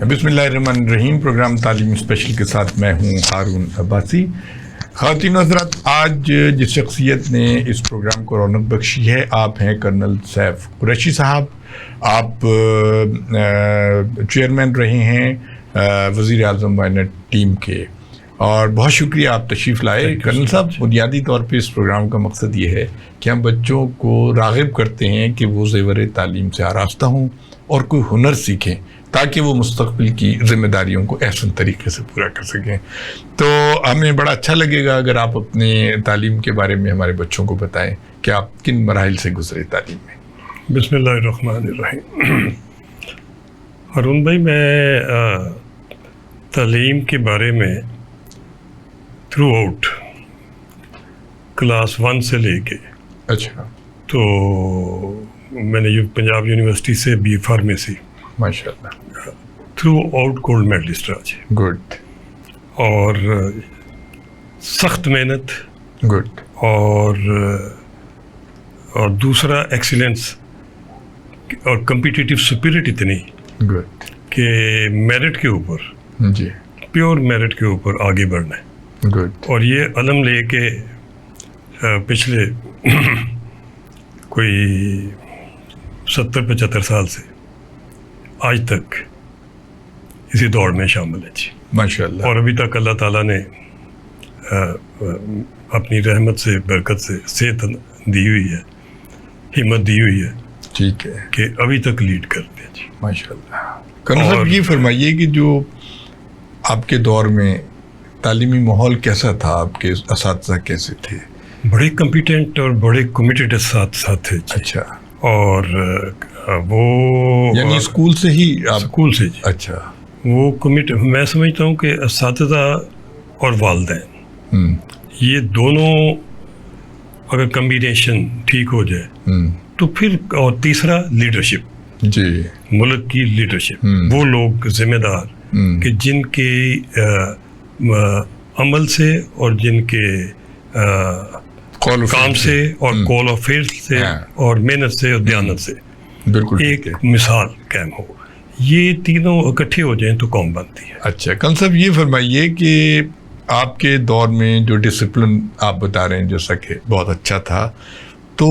بسم اللہ الرحمن الرحیم. پروگرام تعلیم اسپیشل کے ساتھ میں ہوں ہارون عباسی. خواتین و حضرات, آج جس شخصیت نے اس پروگرام کو رونق بخشی ہے آپ ہیں کرنل سیف قریشی صاحب. آپ چیئرمین رہے ہیں وزیر اعظم وائنٹ ٹیم کے, اور بہت شکریہ آپ تشریف لائے. کرنل صاحب, بنیادی طور پہ اس پروگرام کا مقصد یہ ہے کہ ہم بچوں کو راغب کرتے ہیں کہ وہ زیور تعلیم سے آراستہ ہوں اور کوئی ہنر سیکھیں تاکہ وہ مستقبل کی ذمہ داریوں کو احسن طریقے سے پورا کر سکیں. تو ہمیں بڑا اچھا لگے گا اگر آپ اپنے تعلیم کے بارے میں ہمارے بچوں کو بتائیں کہ آپ کن مراحل سے گزرے تعلیم میں. بسم اللہ الرحمن الرحیم. ہارون بھائی, میں تعلیم کے بارے میں تھرو آؤٹ کلاس 1 سے لے کے, اچھا, تو میں نے پنجاب یونیورسٹی سے بی فارمیسی, ماشاء اللہ, تھرو آؤٹ گولڈ میڈلسٹ رہا جی. گڈ. اور سخت محنت, گڈ. اور دوسرا ایکسیلنس اور کمپیٹیٹیو اسپرٹ اتنی گڈ کہ میرٹ کے اوپر, جی, پیور میرٹ کے اوپر آگے بڑھنا ہے. گڈ. اور یہ علم لے کے پچھلے کوئی 70-75 سال سے آج تک اسی دوڑ میں شامل ہے جی, ماشاء اللہ. اور ابھی تک اللہ تعالیٰ نے اپنی رحمت سے, برکت سے صحت دی ہوئی ہے, ہمت دی ہوئی ہے, ٹھیک ہے, کہ ابھی تک لیڈ کرتے ہیں جی, ماشاء اللہ. کرنل صاحب, یہ فرمائیے کہ جو آپ کے دور میں تعلیمی ماحول کیسا تھا, آپ کے اساتذہ کیسے تھے؟ بڑے کمپیٹنٹ اور بڑے کمیٹیڈ ساتھ تھے جی. اچھا, اور وہ یعنی اسکول سے ہی آپ؟ اسکول سے جی. اچھا, وہ میں سمجھتا ہوں کہ اساتذہ اور والدین یہ دونوں اگر کمبینیشن ٹھیک ہو جائے تو پھر, اور تیسرا لیڈرشپ جی, ملک کی لیڈرشپ, وہ لوگ ذمہ دار کہ جن کے عمل سے اور جن کے کام سے اور کال آف فیل سے اور محنت سے اور دیانت سے بالکل ایک مثال قائم ہو, یہ تینوں اکٹھے ہو جائیں تو قوم بنتی ہے. اچھا, کرنل صاحب یہ فرمائیے کہ آپ کے دور میں جو ڈسپلن آپ بتا رہے ہیں جیسا کہ بہت اچھا تھا, تو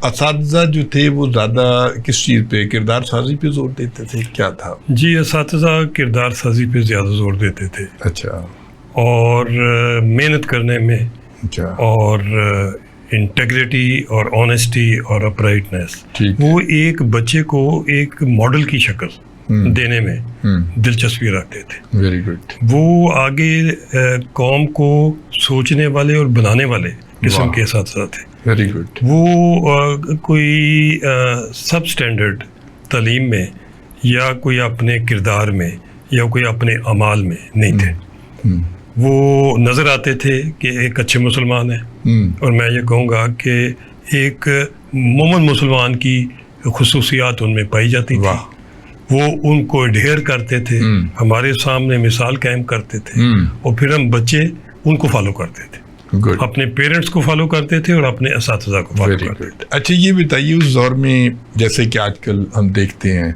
اساتذہ جو تھے وہ زیادہ کس چیز پہ, کردار سازی پہ زور دیتے تھے, کیا تھا؟ جی, اساتذہ کردار سازی پہ زیادہ زور دیتے تھے. اچھا, اور محنت کرنے میں, اچھا, اور انٹیگریٹی اور آنیسٹی اور اپرائٹنیس, وہ ایک بچے کو ایک ماڈل کی شکل دینے میں دلچسپی رکھتے تھے. Very good. وہ آگے قوم کو سوچنے والے اور بنانے والے قسم کے اساتذہ تھے. Very good. وہ کوئی سب اسٹینڈرڈ تعلیم میں یا کوئی اپنے کردار میں یا کوئی اپنے اعمال میں نہیں تھے. وہ نظر آتے تھے کہ ایک اچھے مسلمان ہیں, اور میں یہ کہوں گا کہ ایک مومن مسلمان کی خصوصیات ان میں پائی جاتی تھی. وہ ان کو اڈہیئر کرتے تھے, ہمارے سامنے مثال قائم کرتے تھے, اور پھر ہم بچے ان کو فالو کرتے تھے. Good. اپنے پیرنٹس کو فالو کرتے تھے اور اپنے اساتذہ کو فالو کرتے تھے. اچھا, یہ بتائیے اس دور میں جیسے کہ آج کل ہم دیکھتے ہیں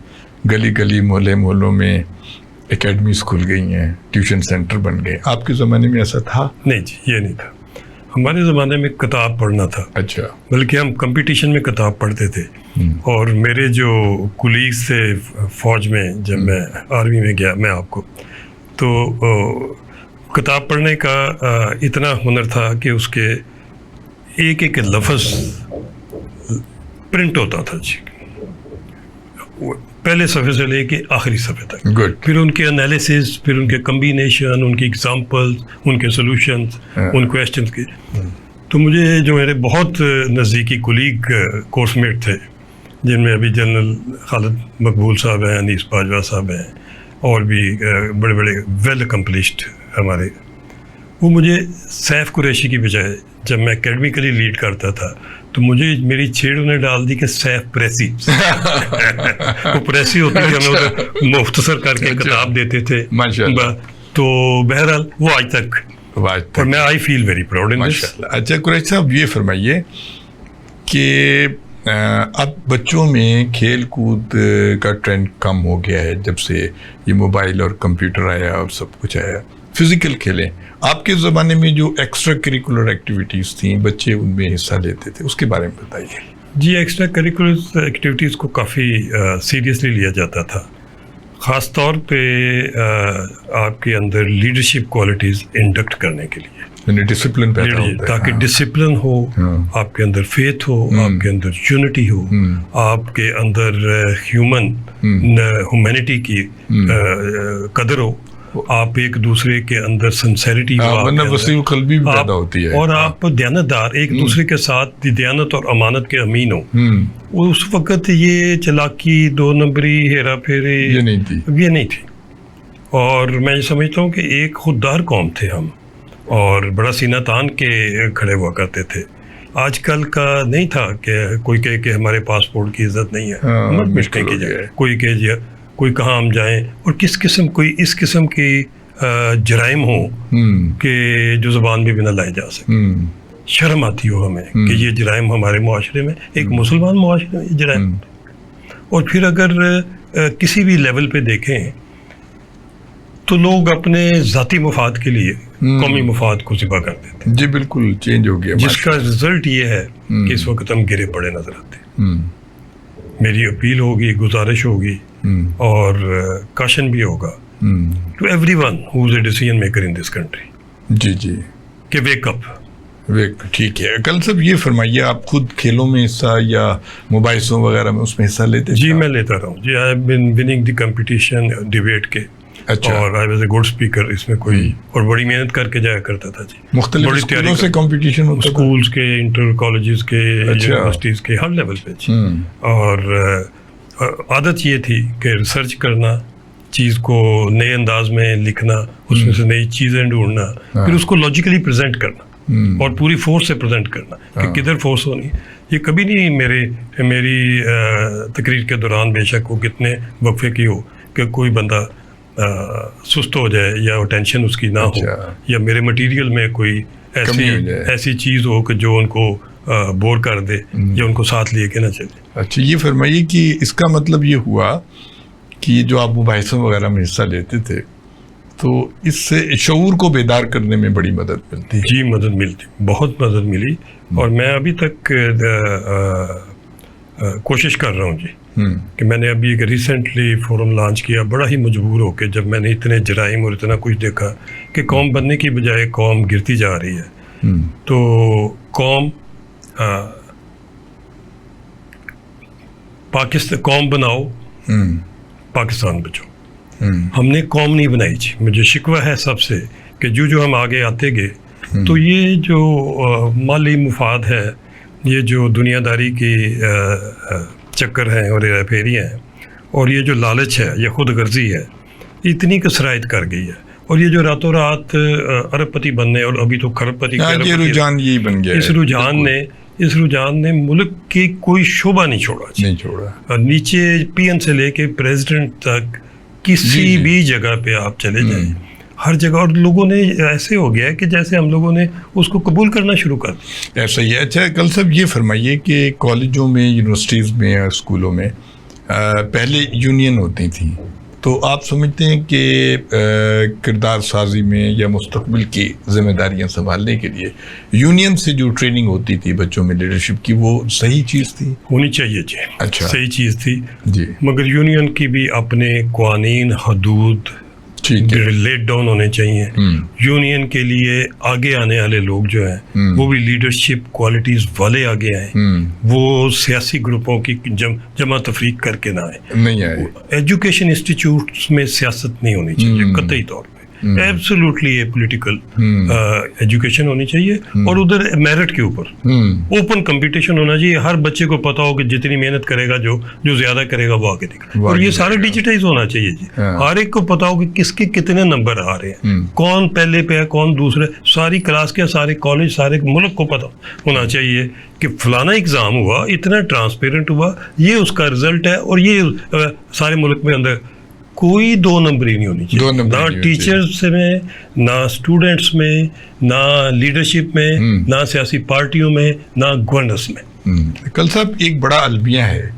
گلی گلی محلوں میں اکیڈمیز کھل گئی ہیں, ٹیوشن سینٹر بن گئے, آپ کے زمانے میں ایسا تھا؟ نہیں جی, یہ نہیں تھا. ہمارے زمانے میں کتاب پڑھنا تھا. اچھا, بلکہ ہم کمپٹیشن میں کتاب پڑھتے تھے. اور میرے جو کولیگز تھے فوج میں, جب میں آرمی میں گیا میں آپ کو, تو کتاب پڑھنے کا اتنا ہنر تھا کہ اس کے ایک ایک لفظ پرنٹ ہوتا تھا جی, پہلے صفحے سے لے کے آخری صفحے تک. گڈ. پھر ان کے انالیسز, پھر ان کے کمبینیشن, ان کی ایگزامپلز, ان کے سولوشنز, ان کویسچنز کے. تو مجھے جو میرے بہت نزدیکی کولیگ کورس میٹ تھے, جن میں ابھی جنرل خالد مقبول صاحب ہیں, انیس باجوہ صاحب ہیں, اور بھی بڑے بڑے ویل اکمپلشڈ ہمارے, وہ مجھے سیف قریشی کی بجائے جب میں اکیڈمیکلی لیڈ کرتا تھا تو مجھے میری چھیڑ انہیں ڈال دی کہ سیف پریسی. وہ پریسی ہوتی تھی, ہمیں ادھر مختصر کر کے کتاب دیتے تھے. تو بہرحال وہ آج تک, اور میں آئی فیل ویری پراؤڈ ان دس. اچھا قریشی صاحب, یہ فرمائیے کہ اب بچوں میں کھیل کود کا ٹرینڈ کم ہو گیا ہے جب سے یہ موبائل اور کمپیوٹر آیا اور سب کچھ آیا. فزیکل کھیلیں، آپ کے زمانے میں جو ایکسٹرا کریکولر ایکٹیویٹیز تھیں بچے ان میں حصہ لیتے تھے، اس کے بارے میں بتائیے. جی، ایکسٹرا کریکولر ایکٹیویٹیز کو کافی سیریسلی لیا جاتا تھا، خاص طور پہ آپ کے اندر لیڈرشپ کوالٹیز انڈکٹ کرنے کے لیے، یعنی ڈسپلن پیدا ہوتا ہے، تاکہ ڈسپلن ہو، آپ کے اندر فیتھ ہو، آپ کے اندر یونٹی ہو، آپ کے اندر ہیومینٹی کی قدر ہو، آپ ایک دوسرے کے اندر سنسیریٹی وسیع قلبی بھی پیدا ہوتی ہے، اور آپ دیانتدار ایک دوسرے کے ساتھ دیانت اور امانت کے امین ہو. اس وقت یہ چلاکی، دو نمبری، ہیرا پھیری یہ نہیں تھی. اور میں یہ سمجھتا ہوں کہ ایک خوددار قوم تھے ہم، اور بڑا سینہ تان کے کھڑے ہوا کرتے تھے. آج کل کا نہیں تھا کہ کوئی کہے کہ ہمارے پاسپورٹ کی عزت نہیں ہے، مت مشکل کی جائے، کوئی کہ کوئی کہاں ہم جائیں، اور کس قسم کوئی اس قسم کی جرائم ہوں کہ جو زبان بھی بنا لائے جا سکے. شرم آتی ہو ہمیں کہ یہ جرائم ہمارے معاشرے میں، ایک مسلمان معاشرے میں یہ جرائم. اور پھر اگر کسی بھی لیول پہ دیکھیں تو لوگ اپنے ذاتی مفاد کے لیے قومی مفاد کو ذبح کر دیتے ہیں. جی بالکل چینج ہو گیا، جس کا رزلٹ یہ ہے کہ اس وقت ہم گرے پڑے نظر آتے ہیں. میری اپیل ہوگی، گزارش ہوگی اور کاشن بھی ہوگا to everyone who is a decision maker in this country, جی کہ ویک اپ. ٹھیک ہے. کل صاحب یہ فرمائیے، آپ خود کھیلوں میں حصہ یا مباحثوں وغیرہ میں اس میں حصہ لیتے؟ جی میں لیتا رہا ہوں. جی I have been winning the competition debate کے. اچھا. اور I was a good speaker اس میں کوئی، اور بڑی محنت کر کے جایا کرتا تھا. جی مختلف اسکولوں سے کمپٹیشن ہوتا تھا، اسکولز کے، انٹر کالجز کے، یونیورسٹیز کے، ہر لیول پہ. اور عادت یہ تھی کہ ریسرچ کرنا، چیز کو نئے انداز میں لکھنا، اس میں سے نئی چیزیں ڈھونڈنا، پھر اس کو لاجیکلی پریزنٹ کرنا اور پوری فورس سے پریزنٹ کرنا کہ کدھر فورس ہونی. یہ کبھی نہیں میری تقریر کے دوران، بے شک وہ کتنے وقفے کی ہو، کہ کوئی بندہ سست ہو جائے یا ٹینشن اس کی نہ ہو، یا میرے مٹیریل میں کوئی ایسی چیز ہو کہ جو ان کو بور کر دے یا ان کو ساتھ لے کے نہ چلے. اچھا، یہ فرمائیے کہ اس کا مطلب یہ ہوا کہ جو آپ مباحثوں وغیرہ میں حصہ لیتے تھے تو اس سے شعور کو بیدار کرنے میں بڑی مدد ملتی؟ جی مدد ملتی، بہت مدد ملی. اور میں ابھی تک کوشش کر رہا ہوں جی کہ میں نے ابھی ایک ریسنٹلی فورم لانچ کیا، بڑا ہی مجبور ہو کے، جب میں نے اتنے جرائم اور اتنا کچھ دیکھا کہ قوم بننے کی بجائے قوم گرتی جا رہی ہے. تو قوم بناؤ، پاکستان بچو. ہم نے قوم نہیں بنائی. جی مجھے شکوہ ہے سب سے کہ جو ہم آگے آتے گئے تو یہ جو مالی مفاد ہے، یہ جو دنیا داری کی چکر ہیں اور ہیرا پھیریاں ہیں، اور یہ جو لالچ ہے، یہ خود غرضی ہے، اتنی کثرت کر گئی ہے. اور یہ جو راتوں رات ارب پتی بننے، اور ابھی تو کھرب پتی، یہ رجحان یہی بن گیا. اس رجحان نے ملک کی کوئی شعبہ نہیں چھوڑا. نیچے پی این سے لے کے پریزیڈنٹ تک کسی بھی جگہ پہ آپ چلے جائیں، ہر جگہ. اور لوگوں نے ایسے ہو گیا ہے کہ جیسے ہم لوگوں نے اس کو قبول کرنا شروع کر دیا. ایسا ہی ہے. اچھا کل صاحب یہ فرمائیے کہ کالجوں میں، یونیورسٹیز میں یا اسکولوں میں پہلے یونین ہوتی تھیں، تو آپ سمجھتے ہیں کہ کردار سازی میں یا مستقبل کی ذمہ داریاں سنبھالنے کے لیے یونین سے جو ٹریننگ ہوتی تھی بچوں میں لیڈرشپ کی، وہ صحیح چیز تھی؟ ہونی چاہیے جی. اچھا، صحیح چیز تھی جی. مگر یونین کی بھی اپنے قوانین، حدود لیٹ ڈاؤن ہونے چاہیے. یونین کے لیے آگے آنے والے لوگ جو ہیں وہ بھی لیڈرشپ کوالٹیز والے آگے آئیں، وہ سیاسی گروپوں کی جمع تفریق کر کے نہ آئے. ایجوکیشن انسٹیٹیوٹس میں سیاست نہیں ہونی چاہیے قطعی طور پہ. ایبسولوٹلی اے پولیٹیکل ایجوکیشن ہونی چاہیے، اور ادھر میرٹ کے اوپر اوپن کمپٹیشن ہونا چاہیے. ہر بچے کو پتا ہو کہ جتنی محنت کرے گا، جو زیادہ کرے گا وہ آگے نکلے. اور یہ سارے ڈیجیٹائز ہونا چاہیے جی. ہر ایک کو پتا ہو کہ کس کے کتنے نمبر آ رہے ہیں، کون پہلے پہ ہے، کون دوسرے. ساری کلاس کے، سارے کالج، سارے ملک کو پتا ہونا چاہیے کہ فلانا ایگزام ہوا، اتنا ٹرانسپیرنٹ ہوا، یہ اس کا رزلٹ ہے. اور یہ سارے ملک میں اندر کوئی دو نمبری نہیں ہونی چاہیے، نہ ٹیچرز میں، نہ اسٹوڈنٹس میں، نہ لیڈرشپ میں، نہ سیاسی پارٹیوں میں، نہ گورننس میں. کل صاحب ایک بڑا المیہ ہے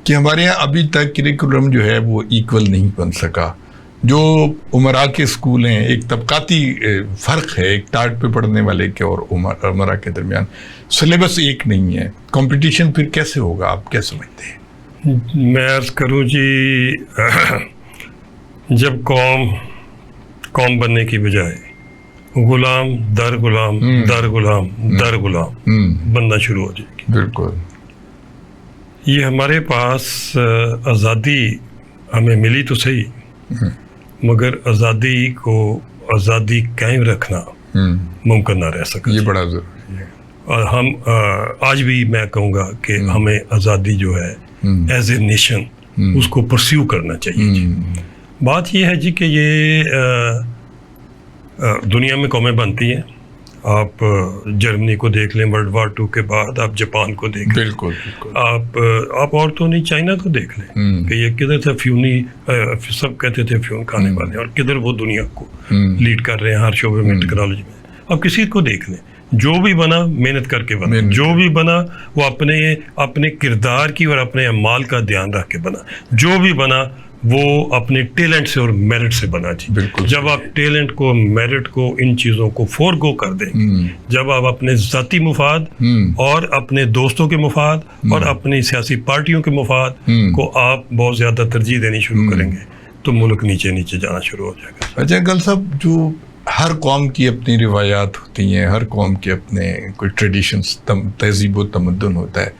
کہ ہمارے یہاں ابھی تک کریکولم جو ہے وہ ایکول نہیں بن سکا. جو عمرا کے اسکول ہیں ایک طبقاتی فرق ہے ایک ٹارٹ پہ پڑھنے والے کے اور عمرا کے درمیان. سلیبس ایک نہیں ہے. کمپٹیشن پھر کیسے ہوگا آپ کیا سمجھتے ہیں؟ میں عرض کروں جی جب قوم بننے کی بجائے غلام در غلام در غلام در غلام بننا شروع ہو جائے گی. بالکل. یہ ہمارے پاس آزادی ہمیں ملی تو صحیح مگر آزادی قائم رکھنا ممکن نہ رہ سکا. یہ بڑا ضروری ہے. اور ہم آج بھی میں کہوں گا کہ ہمیں آزادی جو ہے ایز اے نیشن اس کو پرسیو کرنا چاہیے جی. بات یہ ہے جی کہ یہ دنیا میں قومیں بنتی ہیں. آپ جرمنی کو دیکھ لیں ورلڈ وار 2 کے بعد, آپ جاپان کو دیکھ لیں, بالکل آپ اور تو نہیں چائنا کو دیکھ لیں کہ یہ کدھر تھا فیونی, سب کہتے تھے فیون کھانے والے, اور کدھر وہ دنیا کو لیڈ کر رہے ہیں ہر شعبے میں ٹیکنالوجی میں. آپ کسی کو دیکھ لیں جو بھی بنا محنت کر کے بنا, جو بھی بنا وہ اپنے کردار کی اور اپنے اعمال کا دھیان رکھ کے بنا, جو بھی بنا وہ اپنے ٹیلنٹ سے اور میرٹ سے بنا جی. جب آپ ٹیلنٹ کو میرٹ کو ان چیزوں کو فورگو کر دیں, جب آپ اپنے ذاتی مفاد اور اپنے دوستوں کے مفاد اور اپنی سیاسی پارٹیوں کے مفاد کو آپ بہت زیادہ ترجیح دینی شروع کریں گے تو ملک نیچے نیچے جانا شروع ہو جائے گا. اچھا گل صاحب, جو ہر قوم کی اپنی روایات ہوتی ہیں, ہر قوم کے اپنے کوئی ٹریڈیشنز, تہذیب و تمدن ہوتا ہے,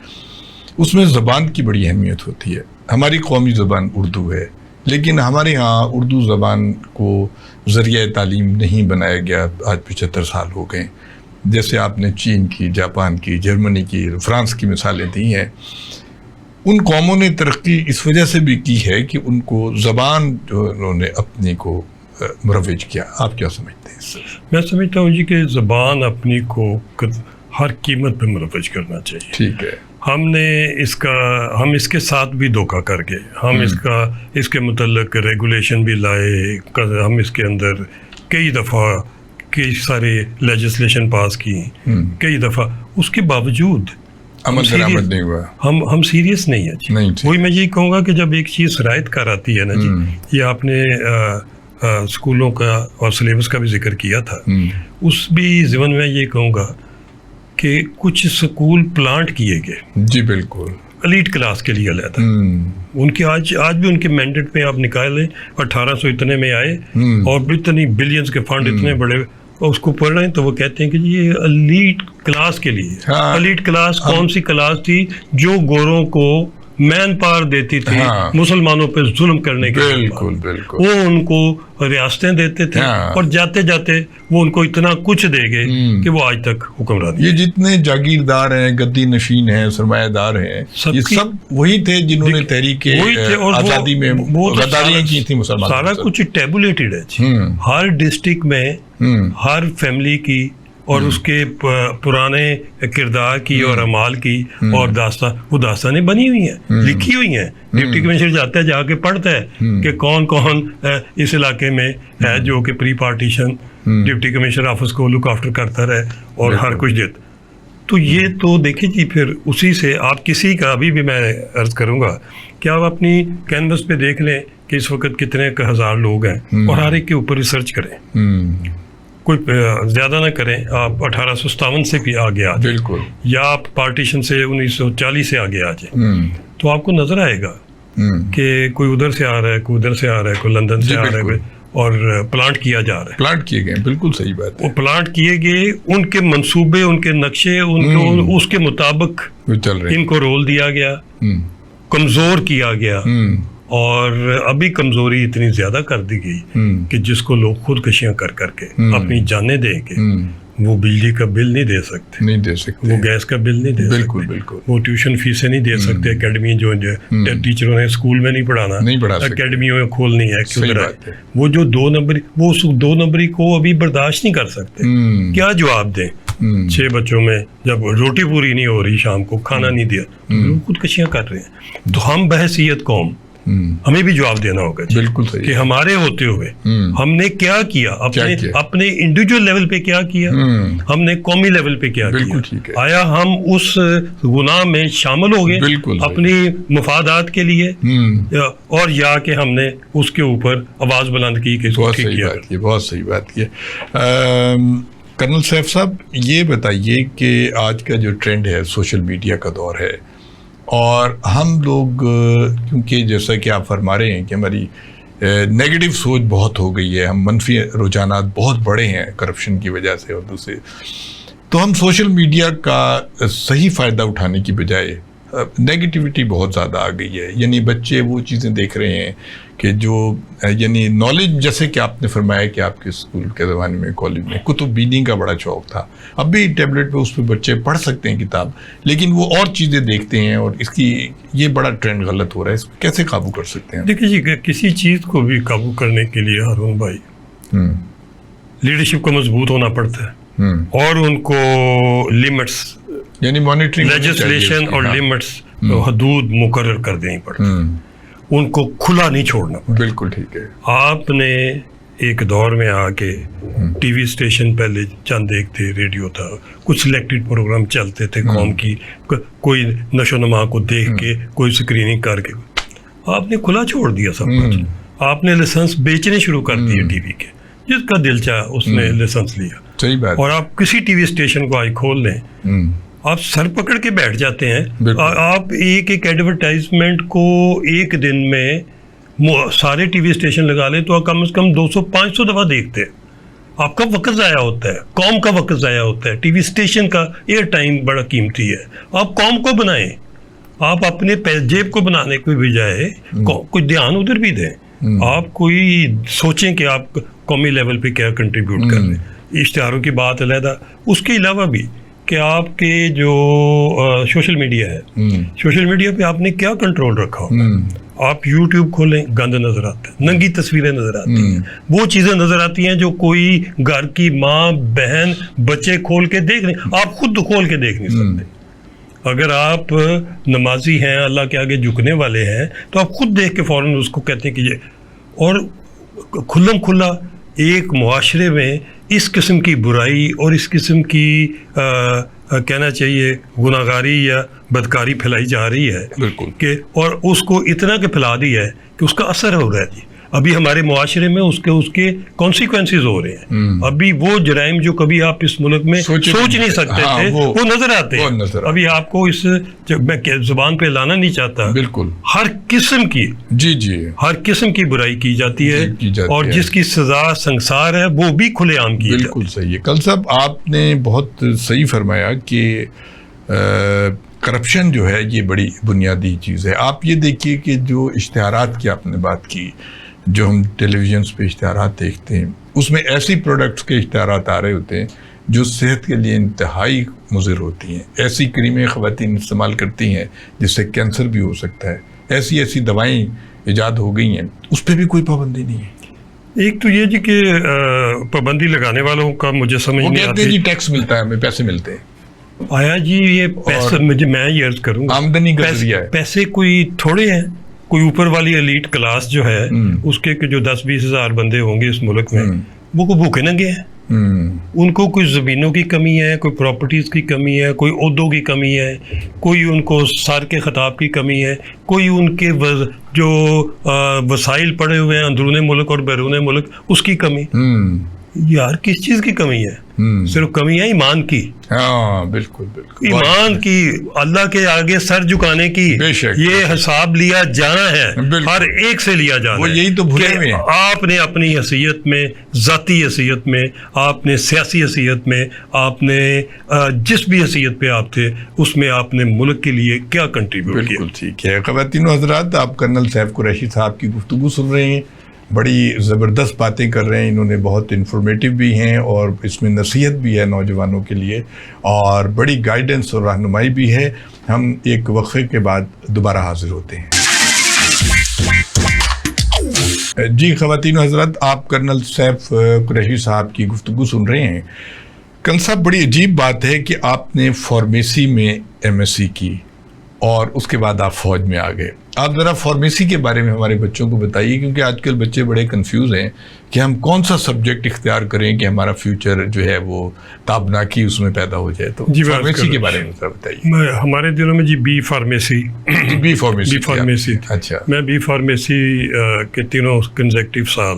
اس میں زبان کی بڑی اہمیت ہوتی ہے. ہماری قومی زبان اردو ہے لیکن ہمارے ہاں اردو زبان کو ذریعہ تعلیم نہیں بنایا گیا. آج 75 سال ہو گئے. جیسے آپ نے چین کی, جاپان کی, جرمنی کی, فرانس کی مثالیں دی ہیں. ان قوموں نے ترقی اس وجہ سے بھی کی ہے کہ ان کو زبان جو انہوں نے اپنی کو مروج کیا. آپ کیا سمجھتے ہیں اس سے؟ میں سمجھتا ہوں جی کہ زبان اپنی کو ہر قیمت پہ مروج کرنا چاہیے. ٹھیک ہے. ہم اس کے ساتھ بھی دھوکہ کر گئے. ہم اس کے متعلق ریگولیشن بھی لائے, ہم اس کے اندر کئی دفعہ کئی سارے لیجسلیشن پاس کی, کئی دفعہ, اس کے باوجود عمل درآمد نہیں ہوا. ہم سیریس نہیں ہیں جی. وہی میں یہی کہوں گا کہ جب ایک چیز شرائط کر آتی ہے نا جی, یہ آپ نے اسکولوں کا اور سلیبس کا بھی ذکر کیا تھا, اس بھی ضمن میں یہ کہوں گا کہ کچھ سکول پلانٹ کیے گئے جی. بالکل. ایلیٹ کلاس کے لیے علیحدہ. ان کے آج بھی ان کے مینڈیٹ میں آپ نکالیں 1800 اتنے میں آئے اور اتنی بلینز کے فنڈ اتنے بڑے, اس کو پڑھ رہے ہیں تو وہ کہتے ہیں کہ یہ ایلیٹ کلاس کے لیے. ایلیٹ کلاس کون سی کلاس تھی؟ جو گوروں کو مین پاور دیتی تھی مسلمانوں پہ ظلم کرنے کے. بالکل بالکل. وہ ان کو ریاستیں دیتے تھے اور جاتے جاتے وہ ان کو اتنا کچھ دے گئے کہ وہ آج تک حکمران. یہ جتنے جاگیردار ہیں, گدی نشین ہیں, سرمایہ دار ہیں, یہ سب وہی تھے جنہوں نے تحریک آزادی میں غداریاں کی تھی مسلمان. سارا کچھ ٹیبولیٹڈ ہے. ہر ڈسٹرکٹ میں ہر فیملی کی اور اس کے پرانے کردار کی اور اعمال کی اور وہ داستانیں بنی ہوئی ہیں, لکھی ہوئی ہیں. ڈپٹی کمشنر جاتا ہے, جا کے پڑھتا ہے کہ کون اس علاقے میں ہے جو کہ pre partition deputy commissioner office کو لک آفٹر کرتا رہے اور ہر کچھ دیتا. تو یہ تو دیکھیں جی, پھر اسی سے آپ کسی کا ابھی بھی میں عرض کروں گا کہ آپ اپنی کینوس پہ دیکھ لیں کہ اس وقت کتنے ہزار لوگ ہیں اور ہر ایک کے اوپر ریسرچ کریں. کوئی زیادہ نہ کریں. آپ 1857 سے بھی آگے آ جائیں, بالکل, یا آپ پارٹیشن سے 1940 سے آگے آ جائیں, تو آپ کو نظر آئے گا کہ کوئی ادھر سے آ رہا ہے, کوئی ادھر سے آ رہا ہے, کوئی لندن سے آ رہا ہے, اور پلانٹ کیا جا رہا ہے. پلانٹ کیے گئے, بالکل صحیح بات ہے. وہ پلانٹ کیے گئے, ان کے منصوبے, ان کے نقشے, اس کے مطابق ان کو رول دیا گیا, کمزور کیا گیا. اور ابھی کمزوری اتنی زیادہ کر دی گئی کہ جس کو لوگ خودکشیاں کر کے اپنی جانیں دیں گے, وہ بجلی کا بل نہیں دے سکتے, وہ گیس کا بل نہیں دے سکتے, وہ ٹیوشن فیسیں نہیں دے سکتے. اکیڈمی جو ٹیچروں نے اسکول میں نہیں پڑھانا, اکیڈمیوں میں کھولنی ہے. وہ جو 2 نمبری, وہ اس 2 نمبری کو ابھی برداشت نہیں کر سکتے. کیا جواب دیں؟ 6 بچوں میں جب روٹی پوری نہیں ہو رہی, شام کو کھانا نہیں دیا, لوگ خودکشیاں کر رہے ہیں. تو ہم بحیثیت قوم ہمیں بھی جواب دینا ہوگا جی. بالکل صحیح کہ ہمارے ہوتے ہوئے ہم نے کیا کیا, اپنے انڈیویجول لیول پہ کیا کیا, ہم نے قومی لیول پہ کیا کیا, آیا ہم اس گناہ میں شامل ہو گئے اپنی مفادات کے لیے, اور یا کہ ہم نے اس کے اوپر آواز بلند کی کہ اس کو ٹھیک کیا. بہت صحیح بات کی. کرنل سیف صاحب یہ بتائیے کہ آج کا جو ٹرینڈ ہے سوشل میڈیا کا دور ہے, اور ہم لوگ کیونکہ جیسا کہ آپ فرما رہے ہیں کہ ہماری نیگیٹو سوچ بہت ہو گئی ہے, ہم منفی رجحانات بہت بڑے ہیں کرپشن کی وجہ سے اور دوسرے, تو ہم سوشل میڈیا کا صحیح فائدہ اٹھانے کی بجائے نیگیٹیوٹی بہت زیادہ آ گئی ہے. یعنی بچے وہ چیزیں دیکھ رہے ہیں کہ جو یعنی نالج, جیسے کہ آپ نے فرمایا کہ آپ کے اسکول کے زمانے میں کالج میں کتب بینی کا بڑا شوق تھا, اب بھی ٹیبلٹ پہ اس پہ بچے پڑھ سکتے ہیں کتاب, لیکن وہ اور چیزیں دیکھتے ہیں, اور اس کی یہ بڑا ٹرینڈ غلط ہو رہا ہے. اس کو کیسے قابو کر سکتے ہیں؟ دیکھیے جی, کسی چیز کو بھی قابو کرنے کے لیے ہارون بھائی لیڈرشپ کو مضبوط ہونا پڑتا ہے, اور ان کو لمٹس یعنی مانیٹرنگ لیجسلیشن اور لمٹس حدود مقرر کر دینی پڑتی, ان کو کھلا نہیں چھوڑنا پڑتا. بالکل ٹھیک ہے. آپ نے ایک دور میں آ کے ٹی وی اسٹیشن پہلے چند ایک تھے, ریڈیو تھا, کچھ سلیکٹڈ پروگرام چلتے تھے قوم کی, کوئی نشو نما کو دیکھ کے, کوئی اسکریننگ کر کے, آپ نے کھلا چھوڑ دیا سب کچھ. آپ نے لائسنس بیچنے شروع کر دیے ٹی وی کے, جس کا دل چاہا اس نے لائسنس لیا. صحیح بات. اور آپ کسی ٹی وی اسٹیشن کو آئی کھول لیں, آپ سر پکڑ کے بیٹھ جاتے ہیں. آپ ایک ایڈورٹائزمنٹ کو ایک دن میں سارے ٹی وی اسٹیشن لگا لیں تو کم از کم 200-500 دفعہ دیکھتے ہیں. آپ کا وقت ضائع ہوتا ہے, قوم کا وقت ضائع ہوتا ہے. ٹی وی اسٹیشن کا ایئر ٹائم بڑا قیمتی ہے. آپ قوم کو بنائیں, آپ اپنے جیب کو بنانے کے بجائے کوئی دھیان ادھر بھی دیں. آپ کوئی سوچیں کہ آپ قومی لیول پہ کیا کنٹریبیوٹ کر رہے ہیں. اشتہاروں کی بات علیحدہ, اس کے علاوہ بھی کہ آپ کے جو سوشل میڈیا ہے, سوشل میڈیا پہ آپ نے کیا کنٹرول رکھا ہوگا. آپ یوٹیوب کھولیں, گند نظر آتا ہے, ننگی تصویریں نظر آتی ہیں, وہ چیزیں نظر آتی ہیں جو کوئی گھر کی ماں بہن بچے کھول کے دیکھ رہے ہیں, آپ خود کھول کے دیکھ نہیں سکتے. اگر آپ نمازی ہیں, اللہ کے آگے جھکنے والے ہیں, تو آپ خود دیکھ کے فوراً اس کو کہتے ہیں کہ یہ, اور کھلم کھلا ایک معاشرے میں اس قسم کی برائی اور اس قسم کی کہنا چاہیے گناہگاری یا بدکاری پھیلائی جا رہی ہے. بالکل. کہ اور اس کو اتنا کہ پھیلا دی ہے کہ اس کا اثر ہو رہا ہے جی. ابھی ہمارے معاشرے میں اس کے کانسیکوینسز ہو رہے ہیں. ابھی وہ جرائم جو کبھی آپ اس ملک میں سوچ نہیں سکتے تھے, وہ نظر آتے ہیں. ابھی آپ کو اس میں زبان پہ لانا نہیں چاہتا, بالکل ہر قسم کی ہر قسم کی برائی کی جاتی ہے, اور جس کی سزا سنسار ہے وہ بھی کھلے عام کی. بالکل صحیح ہے. کل صاحب آپ نے بہت صحیح فرمایا کہ کرپشن جو ہے یہ بڑی بنیادی چیز ہے. آپ یہ دیکھیے کہ جو اشتہارات کی آپ نے بات کی, جو ہم ٹیلی ویژنس پہ اشتہارات دیکھتے ہیں, اس میں ایسی پروڈکٹس کے اشتہارات آ رہے ہوتے ہیں جو صحت کے لیے انتہائی مضر ہوتی ہیں. ایسی کریمیں خواتین استعمال کرتی ہیں جس سے کینسر بھی ہو سکتا ہے. ایسی دوائیں ایجاد ہو گئی ہیں, اس پہ بھی کوئی پابندی نہیں ہے. ایک تو یہ جی کہ پابندی لگانے والوں کا مجھے سمجھ نہیں آتی. جی ٹیکس ملتا ہے, ہمیں پیسے ملتے ہیں. آیا جی یہ پیسے, میں یہ عرض کروں گا, آمدنی کا ذریعہ ہے. پیسے کوئی تھوڑے ہیں. کوئی اوپر والی ایلیٹ کلاس جو ہے, اس کے جو 10-20 ہزار بندے ہوں گے اس ملک میں, وہ کو بھوکے ننگے ہیں. ان کو کوئی زمینوں کی کمی ہے, کوئی پراپرٹیز کی کمی ہے, کوئی عہدوں کی کمی ہے, کوئی ان کو سر کے خطاب کی کمی ہے, کوئی ان کے جو وسائل پڑے ہوئے ہیں اندرون ملک اور بیرون ملک اس کی کمی. یار کس چیز کی کمی ہے؟ صرف کمی ہے ایمان کی. ہاں بالکل بالکل, ایمان کی, اللہ کے آگے سر جھکانے کی. یہ حساب لیا جانا ہے, ہر ایک سے لیا جانا ہے. یہی تو بھولے ہوئے ہیں. آپ نے اپنی حیثیت میں, ذاتی حیثیت میں, آپ نے سیاسی حیثیت میں, آپ نے جس بھی حیثیت پہ آپ تھے اس میں آپ نے ملک کے لیے کیا کنٹریبیوٹ کیا. بالکل ٹھیک ہے. خواتین و حضرات, آپ کرنل سیف قریشی صاحب کی گفتگو سن رہے ہیں. بڑی زبردست باتیں کر رہے ہیں. انہوں نے بہت انفارمیٹیو بھی ہیں اور اس میں نصیحت بھی ہے نوجوانوں کے لیے, اور بڑی گائیڈنس اور رہنمائی بھی ہے. ہم ایک وقفے کے بعد دوبارہ حاضر ہوتے ہیں. جی خواتین و حضرات, آپ کرنل سیف قریشی صاحب کی گفتگو سن رہے ہیں. کرنل صاحب, بڑی عجیب بات ہے کہ آپ نے فارمیسی میں ایم ایس سی کی اور اس کے بعد آپ فوج میں آ گئے. آپ ذرا فارمیسی کے بارے میں ہمارے بچوں کو بتائیے، کیونکہ آج کل بچے بڑے کنفیوز ہیں کہ ہم کون سا سبجیکٹ اختیار کریں کہ ہمارا فیوچر جو ہے وہ تابناکی اس میں پیدا ہو جائے. تو فارمیسی کے بارے میں ذرا بتائیے. ہمارے دنوں میں بی فارمیسی. Be pharmacy. اچھا. میں بی فارمیسی کے تینوں کنزیکٹیو سال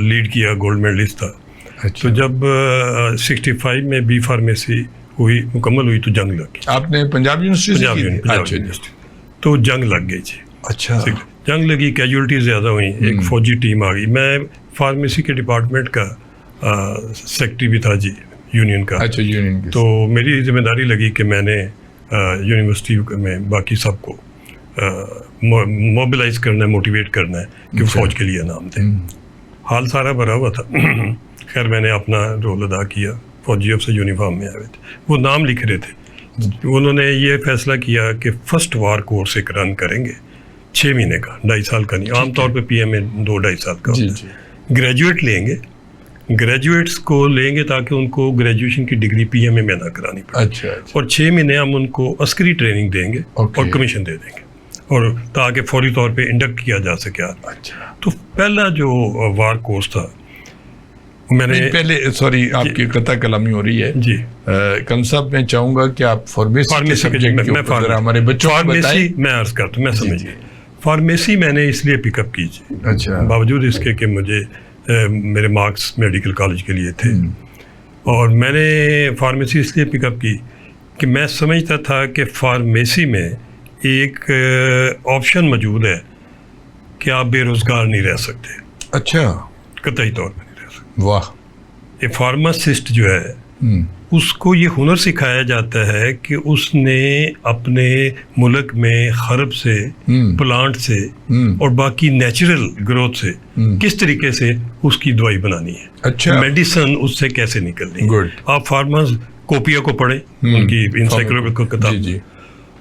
لیڈ کیا، گولڈ میڈلسٹ تھا. تو جب 65 میں بی فارمیسی ہوئی، مکمل ہوئی، تو جنگ لگ گئی. آپ نے پنجاب یونیورسٹی؟ تو جنگ لگ گئی جی. اچھا. جنگ لگی، کیجولٹی زیادہ ہوئیں، ایک فوجی ٹیم آ گئی. میں فارمیسی کے ڈپارٹمنٹ کا سیکٹری بھی تھا جی، یونین کا. اچھا، یونین کی. تو میری ذمہ داری لگی کہ میں نے یونیورسٹی میں باقی سب کو موبلائز کرنا ہے، موٹیویٹ کرنا ہے کہ فوج کے لیے نام دیں. حال سارا بھرا ہوا تھا. خیر میں نے اپنا رول ادا کیا. فوجی افسر یونیفارم میں آئے تھے، وہ نام لکھ رہے تھے. انہوں نے یہ فیصلہ کیا کہ فرسٹ وار کورس ایک رن کریں گے 6 مہینے کا، 2.5 سال کا نہیں. عام طور پہ پی ایم میں 2-2.5 سال کا ہوتا ہے. گریجویٹ لیں گے، گریجویٹس کو لیں گے تاکہ ان کو گریجویشن کی ڈگری پی ایم میں نہ کرانی پڑے. اور 6 مہینے ہم ان کو عسکری ٹریننگ دیں گے اور کمیشن دے دیں گے، اور تاکہ فوری طور پہ انڈکٹ کیا جا سکے. تو پہلا جو وار کورس تھا، میں نے پہلے سوری آپ کی قطع کلامی ہو رہی ہے جی. کن صاحب میں چاہوں گا کہ آپ فارمیسی ہمارے بچوں کو بتائیں. میں عرض کرتا ہوں، میں سمجھیے فارمیسی میں نے اس لیے پک اپ کی جی. اچھا. باوجود اس کے کہ مجھے میرے مارکس میڈیکل کالج کے لیے تھے، اور میں نے فارمیسی اس لیے پک اپ کی کہ میں سمجھتا تھا کہ فارمیسی میں ایک آپشن موجود ہے کہ آپ بے روزگار نہیں رہ سکتے. اچھا. قطعی طور پہ. واہ. یہ فارماسسٹ جو ہے اس کو یہ ہنر سکھایا جاتا ہے کہ اس نے اپنے ملک میں خرب سے، پلانٹ سے اور باقی نیچرل گروتھ سے کس طریقے سے اس کی دوائی بنانی ہے. اچھا. میڈیسن اس سے کیسے نکلنی ہے. آپ فارماز کوپیا کو پڑھیں، ان کی انسائکلوپیڈیا کتاب،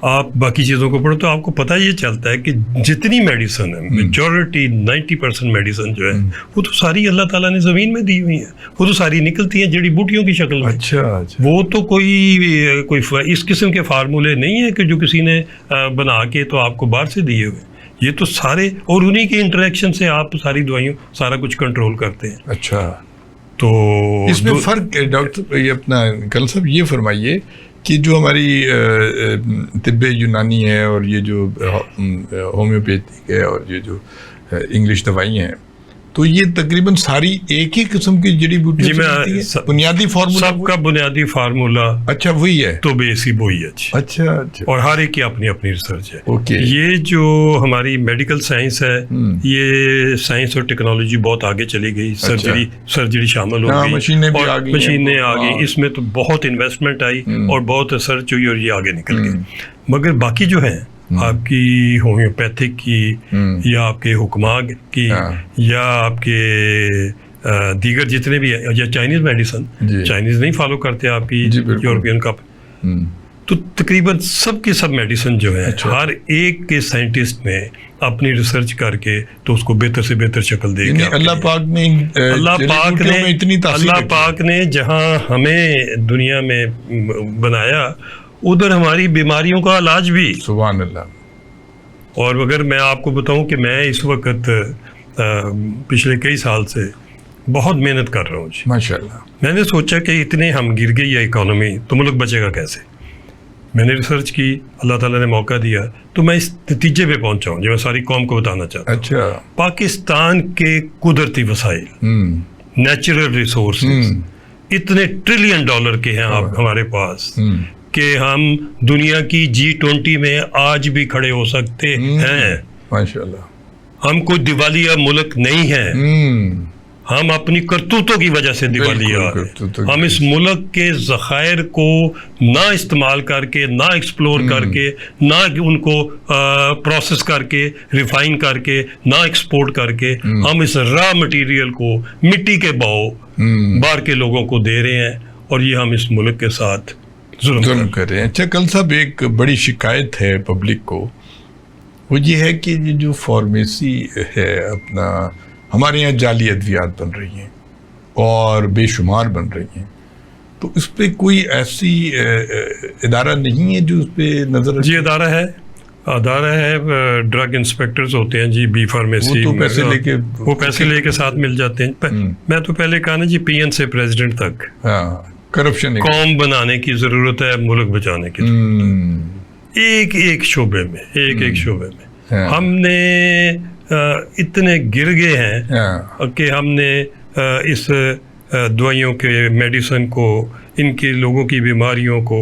آپ باقی چیزوں کو پڑھو تو آپ کو پتہ یہ چلتا ہے کہ جتنی میڈیسن ہے، میجورٹی 90% میڈیسن جو ہے وہ تو ساری اللہ تعالیٰ نے زمین میں دی ہوئی ہیں. وہ تو ساری نکلتی ہیں جڑی بوٹیوں کی شکل میں. اچھا. وہ تو کوئی اس قسم کے فارمولے نہیں ہیں کہ جو کسی نے بنا کے تو آپ کو باہر سے دیے ہوئے. یہ تو سارے، اور انہی کے انٹریکشن سے آپ ساری دوائیوں سارا کچھ کنٹرول کرتے ہیں. اچھا. تو اس میں فرق ڈاکٹر یہ اپنا کل صاحب یہ فرمائیے کہ جو ہماری طب یونانی ہے اور یہ جو ہومیوپیتھک ہے اور یہ جو انگلش دوائیں ہیں، تو یہ تقریباً ساری ایک ہی قسم کی جڑی بوٹی بنیادی فارمولا، سب کا بنیادی فارمولا. اچھا وہی ہے تو بیسی وہی ہے. اچھا. اور ہر ایک کی اپنی اپنی ریسرچ ہے. یہ جو ہماری میڈیکل سائنس ہے، یہ سائنس اور ٹیکنالوجی بہت آگے چلی گئی. سرجری شامل ہو گئی، مشینیں آ گئی. اس میں تو بہت انویسٹمنٹ آئی اور بہت ریسرچ ہوئی اور یہ آگے نکل گئی. مگر باقی جو ہیں آپ کی ہومیوپیتھک کی یا آپ کے حکما کی یا آپ کے دیگر جتنے بھی ہیں، یا چائنیز میڈیسن، چائنیز نہیں فالو کرتے آپ کی یورپین کا، تو تقریباً سب کے سب میڈیسن جو ہے ہر ایک کے سائنٹسٹ نے اپنی ریسرچ کر کے تو اس کو بہتر سے بہتر شکل دے گی. اللہ پاک نے جہاں ہمیں دنیا میں بنایا ادھر ہماری بیماریوں کا علاج بھی. سبحان اللہ. اور اگر میں آپ کو بتاؤں کہ میں اس وقت پچھلے کئی سال سے بہت محنت کر رہا ہوں جی. ماشاء اللہ. میں نے سوچا کہ اتنے ہم گر گئی ہے اکانومی، تو ملک بچے گا کیسے. میں نے ریسرچ کی، اللہ تعالیٰ نے موقع دیا تو میں اس نتیجے پہ پہنچا ہوں جو میں ساری قوم کو بتانا چاہتا ہوں. اچھا. پاکستان کے قدرتی وسائل، نیچرل ریسورسز اتنے $1 ٹریلین کے ہیں ہمارے پاس کہ ہم دنیا کی G20 میں آج بھی کھڑے ہو سکتے ہیں. ماشاءاللہ. ہم کوئی دیوالیہ ملک نہیں ہے. ہم اپنی کرتوتوں کی وجہ سے دیوالیہ. ہم اس ملک کے ذخائر کو نہ استعمال کر کے، نہ ایکسپلور کر کے، نہ ان کو پروسیس کر کے، ریفائن کر کے، نہ ایکسپورٹ کر کے، ہم اس را مٹیریل کو مٹی کے باؤ باہر کے لوگوں کو دے رہے ہیں، اور یہ ہم اس ملک کے ساتھ ظلم کر رہے ہیں. اچھا کل صاحب، ایک بڑی شکایت ہے پبلک کو، وہ یہ ہے کہ یہ جو فارمیسی ہے اپنا، ہمارے یہاں جعلی ادویات بن رہی ہیں اور بے شمار بن رہی ہیں، تو اس پہ کوئی ایسی ادارہ نہیں ہے جو اس پہ نظر رکھے؟ جی ادارہ ہے. ادارہ ہے ڈرگ انسپیکٹرز ہوتے ہیں جی، بی فارمیسی، وہ پیسے لے کے ساتھ مل جاتے ہیں. میں تو پہلے کہا نا جی، پی این سے پریزیڈنٹ تک کرپشن قوم بنانے کی ضرورت ہے، ملک بچانے کی. ایک ایک شعبے میں ہم نے اتنے گر گئے ہیں کہ ہم نے اس دوائیوں کے، میڈیسن کو، ان کے لوگوں کی بیماریوں کو،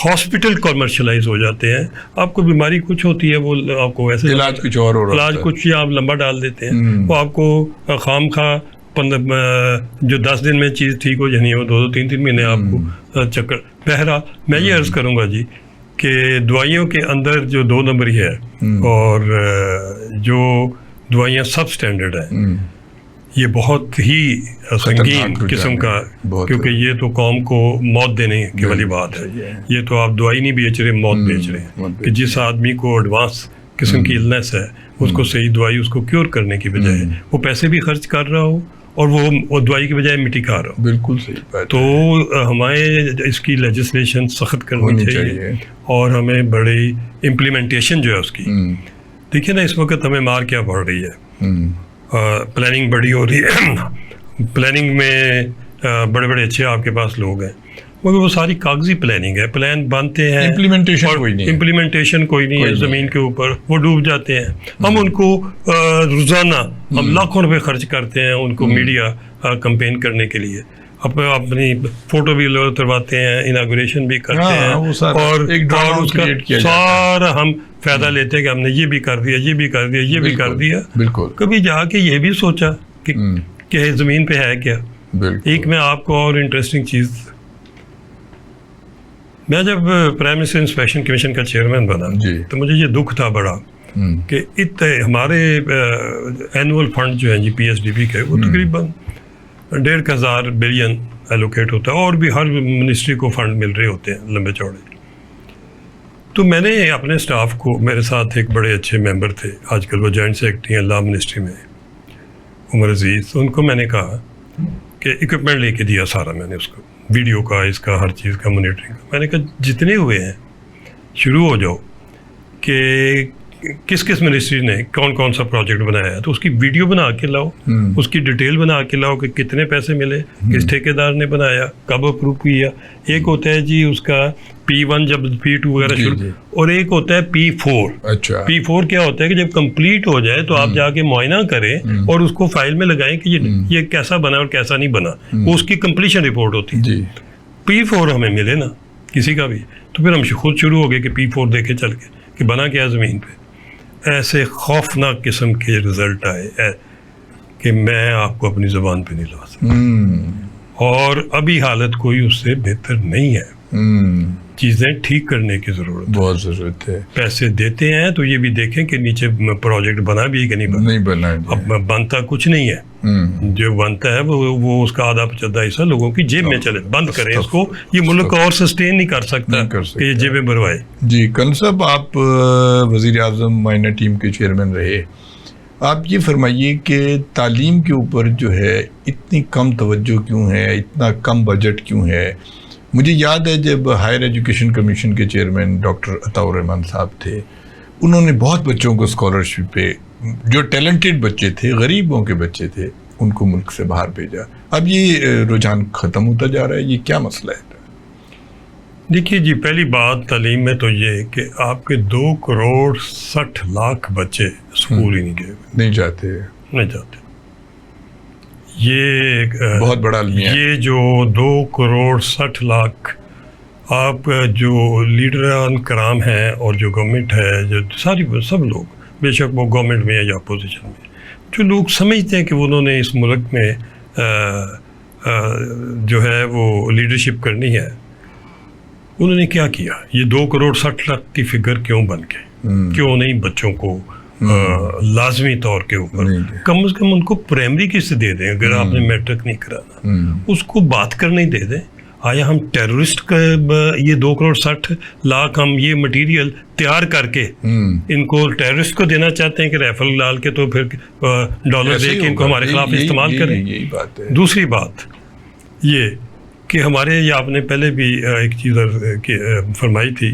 ہاسپٹل کمرشلائز ہو جاتے ہیں. آپ کو بیماری کچھ ہوتی ہے، وہ آپ کو ویسے علاج کچھ اور ہو رہا ہے، علاج کچھ آپ لمبا ڈال دیتے ہیں. وہ آپ کو خام خواہ جو 10 دن میں چیز ٹھیک ہو جانی ہے، وہ 2-3 مہینے آپ کو چکر. بہرحال میں یہ عرض کروں گا جی کہ دوائیوں کے اندر جو 2 نمبری ہے اور جو دوائیاں سب سٹینڈرڈ ہیں، یہ بہت ہی سنگین قسم کا، کیونکہ یہ تو قوم کو موت دینے کی والی بات ہے. یہ تو آپ دوائی نہیں بیچ رہے، موت بیچ رہے ہیں. کہ جس آدمی کو ایڈوانس قسم کی النس ہے، اس کو صحیح دوائی، اس کو کیور کرنے کی بجائے وہ پیسے بھی خرچ کر رہا ہو اور وہ دوائی کی بجائے مٹی کھا رہا ہو. بالکل صحیح بات. تو ہمیں اس کی لیجسلیشن سخت کرنی چاہیے اور ہمیں بڑی امپلیمنٹیشن جو ہے اس کی. دیکھیے نا، اس وقت ہمیں مار کیا پڑ رہی ہے، پلاننگ بڑی ہو رہی ہے. پلاننگ میں بڑے بڑے اچھے آپ کے پاس لوگ ہیں، مگر وہ ساری کاغذی پلاننگ ہے. پلان بنتے ہیں، امپلیمنٹیشن کوئی نہیں ہے زمین کے اوپر، وہ ڈوب جاتے ہیں. ہم ان کو روزانہ ہم لاکھوں روپے خرچ کرتے ہیں ان کو میڈیا کمپین کرنے کے لیے. اپنی فوٹو بھی اترواتے ہیں، اناگوریشن بھی کرتے ہیں، اور اس کا سارا ہم فائدہ لیتے ہیں کہ ہم نے یہ بھی کر دیا، یہ بھی کر دیا، یہ بھی کر دیا. بالکل. کبھی جا کے یہ بھی سوچا کہ زمین پہ ہے کیا. ایک میں آپ کو اور انٹرسٹنگ چیز، میں جب پرائم منسٹر انسپیکشن کمیشن کا چیئرمین بنا تو مجھے یہ دکھ تھا بڑا کہ ہمارے اینول فنڈ جو ہیں جی پی ایس ڈی پی کے، وہ تقریباً 1,500 بلین ایلوکیٹ ہوتا ہے، اور بھی ہر منسٹری کو فنڈ مل رہے ہوتے ہیں لمبے چوڑے. تو میں نے اپنے اسٹاف کو، میرے ساتھ ایک بڑے اچھے ممبر تھے، آج کل وہ جوائنٹ سیکرٹری ہیں لا منسٹری میں، عمر عزیز. ان کو میں نے کہا کہ اکوپمنٹ لے کے دیا سارا، میں نے اس کو ویڈیو کا، اس کا، ہر چیز کا مانیٹرنگ کا. میں نے کہا جتنے ہوئے ہیں شروع ہو جاؤ کہ کس منسٹری نے کون سا پروجیکٹ بنایا ہے، تو اس کی ویڈیو بنا کے لاؤ، اس کی ڈیٹیل بنا کے لاؤ کہ کتنے پیسے ملے، کس ٹھیکیدار نے بنایا، کب اپروو کیا. ایک ہوتا ہے جی اس کا P1 جب P2 وغیرہ شروع، اور ایک ہوتا ہے P4. اچھا. P4 کیا ہوتا ہے کہ جب کمپلیٹ ہو جائے تو آپ جا کے معائنہ کریں اور اس کو فائل میں لگائیں کہ یہ کیسا بنا اور کیسا نہیں بنا. وہ اس کی کمپلیشن رپورٹ ہوتی ہے. P4 ہمیں ملے نا کسی کا بھی، تو پھر ہم خود شروع ہو گئے کہ P4 دیکھے چل کے کہ بنا کیا زمین پہ. ایسے خوفناک قسم کے رزلٹ آئے کہ میں آپ کو اپنی زبان پہ نہیں لا سکتا. اور ابھی حالت کوئی اس سے بہتر نہیں ہے. چیزیں ٹھیک کرنے کی بہت ضرورت ہے. پیسے دیتے ہیں تو یہ بھی دیکھیں کہ نیچے پروجیکٹ بنا بھی ہے کہ نہیں بنا. اب بنتا کچھ نہیں ہے، جو بنتا ہے وہ اس کا آدھا 75 حصہ لوگوں کی جیب میں چلے. بند کریں اس کو، یہ ملک اور سسٹین نہیں کر سکتا کہ یہ جیبیں بھروائے. جی کنر صاحب، آپ وزیر اعظم معائنہ ٹیم کے چیئرمین رہے. آپ یہ فرمائیے کہ تعلیم کے اوپر جو ہے اتنی کم توجہ کیوں ہے، اتنا کم بجٹ کیوں ہے؟ مجھے یاد ہے جب ہائر ایجوکیشن کمیشن کے چیئرمین ڈاکٹر عطاء الرحمن صاحب تھے، انہوں نے بہت بچوں کو اسکالرشپ پہ، جو ٹیلنٹڈ بچے تھے، غریبوں کے بچے تھے، ان کو ملک سے باہر بھیجا. اب یہ رجحان ختم ہوتا جا رہا ہے، یہ کیا مسئلہ ہے؟ دیکھیے جی، پہلی بات تعلیم میں تو یہ کہ آپ کے 2,60,00,000 بچے اسکول ہی نہیں گئے، نہیں جاتے. یہ بہت بڑا المیہ ہے. یہ جو 2,60,00,000 آپ جو لیڈران کرام ہیں اور جو گورنمنٹ ہے، جو سب لوگ، بے شک وہ گورنمنٹ میں ہے یا اپوزیشن میں، جو لوگ سمجھتے ہیں کہ انہوں نے اس ملک میں جو ہے وہ لیڈرشپ کرنی ہے، انہوں نے کیا کیا؟ یہ 2,60,00,000 کی فگر کیوں بن گئے؟ کیوں نہیں بچوں کو لازمی طور کے اوپر کم از کم ان کو پرائمری کی سے دے دیں؟ اگر آپ نے میٹرک نہیں کرانا، اس کو بات کرنے دے دیں. آیا ہم ٹیررسٹ کا یہ 2,60,00,000 ہم یہ مٹیریل تیار کر کے ان کو ٹیررسٹ کو دینا چاہتے ہیں کہ رائفل ڈال کے تو پھر ڈالر دے کے ان کو ہمارے خلاف استعمال کریں؟ دوسری بات یہ کہ ہمارے، یہ آپ نے پہلے بھی ایک چیز فرمائی تھی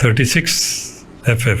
36 FF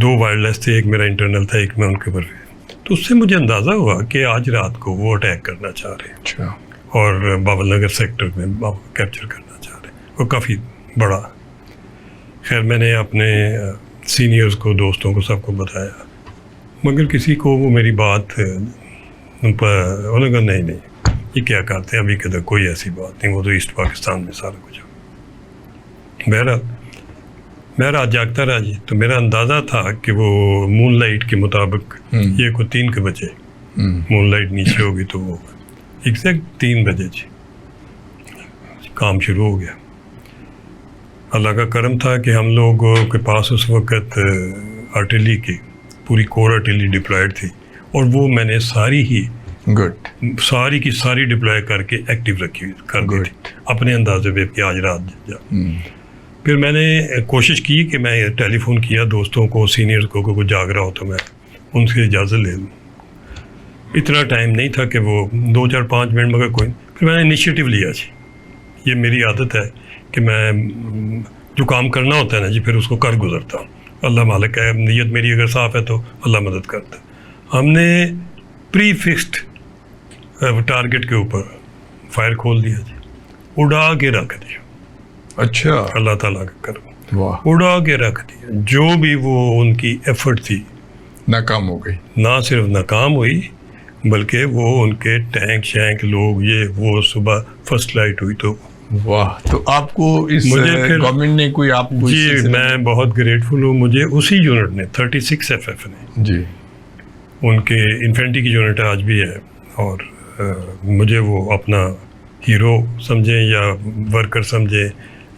2 وائرلیس تھے، ایک میرا انٹرنل تھا، ایک میں ان کے اوپر. تو اس سے مجھے اندازہ ہوا کہ آج رات کو وہ اٹیک کرنا چاہ رہے ہیں. اچھا. اور بابل نگر سیکٹر میں کیپچر کرنا چاہ رہے ہیں. وہ کافی بڑا. خیر میں نے اپنے سینئرز کو، دوستوں کو، سب کو بتایا، مگر کسی کو وہ میری بات ان پر انہوں نے کہا نہیں یہ کیا کرتے ہیں، ابھی کدھر کوئی ایسی بات نہیں، وہ تو ایسٹ پاکستان میں سارا کچھ. بہرحال میں رات جاگتا رہا جی. تو میرا اندازہ تھا کہ وہ مون لائٹ کے مطابق یہ کو 3 کے بجے مون لائٹ نیچے ہوگی تو وہ ایگزیکٹ 3 بجے جی کام شروع ہو گیا. اللہ کا کرم تھا کہ ہم لوگوں کے پاس اس وقت آرٹلری کی پوری کور آرٹلری ڈپلائڈ تھی، اور وہ میں نے ساری کی ساری ڈپلوائے کر کے ایکٹیو رکھی ہوئی کر دی تھی اپنے اندازے پہ کہ آج رات جا. پھر میں نے کوشش کی کہ میں ٹیلی فون کیا دوستوں کو، سینئرز کو، کوئی جاگ رہا ہو تو میں ان سے اجازت لے لوں. اتنا ٹائم نہیں تھا کہ وہ 2 4 5 منٹ، مگر کوئی. پھر میں نے انیشیٹو لیا جی. یہ میری عادت ہے کہ میں جو کام کرنا ہوتا ہے نا جی پھر اس کو کر گزرتا ہوں. اللہ مالک ہے، نیت میری اگر صاف ہے تو اللہ مدد کرتا ہے. ہم نے پری فکسڈ ٹارگٹ کے اوپر فائر کھول دیا جی، اڑا کے رکھ دیا. اچھا. اللہ تعالیٰ کا کرم، اڑا کے رکھ دیا. جو بھی وہ ان کی ایفرٹ تھی ناکام ہو گئی. نہ صرف ناکام ہوئی بلکہ وہ ان کے ٹینک شینک لوگ وہ صبح فرسٹ لائٹ ہوئی. تو واہ. تو آپ کو اس گورنمنٹ نے کوئی آپ کو جی میں بہت گریٹفل ہوں. مجھے اسی یونٹ نے 36 FF نے جی ان کے انفینٹری کی یونٹ آج بھی ہے، اور مجھے وہ اپنا ہیرو سمجھیں یا ورکر سمجھیں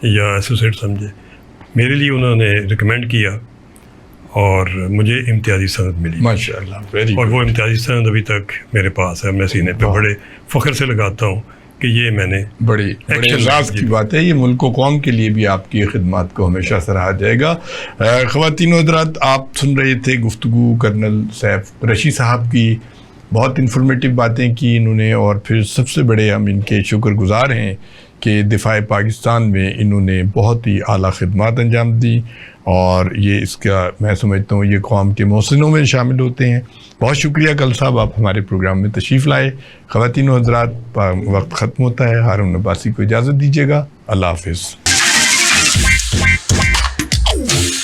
یا ایسوسیٹ سمجھے، میرے لیے انہوں نے ریکمینڈ کیا اور مجھے امتیازی سند ملی ماشاءاللہ. اور وہ امتیازی سند ابھی تک میرے پاس ہے. میں سینے پہ بڑے فخر سے لگاتا ہوں کہ یہ میں نے بڑی اعزاز کی بات ہے. یہ ملک و قوم کے لیے بھی آپ کی خدمات کو ہمیشہ سراہا جائے گا. خواتین و حضرات، آپ سن رہے تھے گفتگو کرنل سیف رشید صاحب کی. بہت انفارمیٹیو باتیں کی انہوں نے، اور پھر سب سے بڑے ہم ان کے شکر گزار ہیں کہ دفاع پاکستان میں انہوں نے بہت ہی اعلیٰ خدمات انجام دی، اور یہ اس کا میں سمجھتا ہوں یہ قوم کے محسنوں میں شامل ہوتے ہیں. بہت شکریہ کل صاحب، آپ ہمارے پروگرام میں تشریف لائے. خواتین و حضرات، وقت ختم ہوتا ہے. ہارون عباسی کو اجازت دیجیے گا. اللہ حافظ.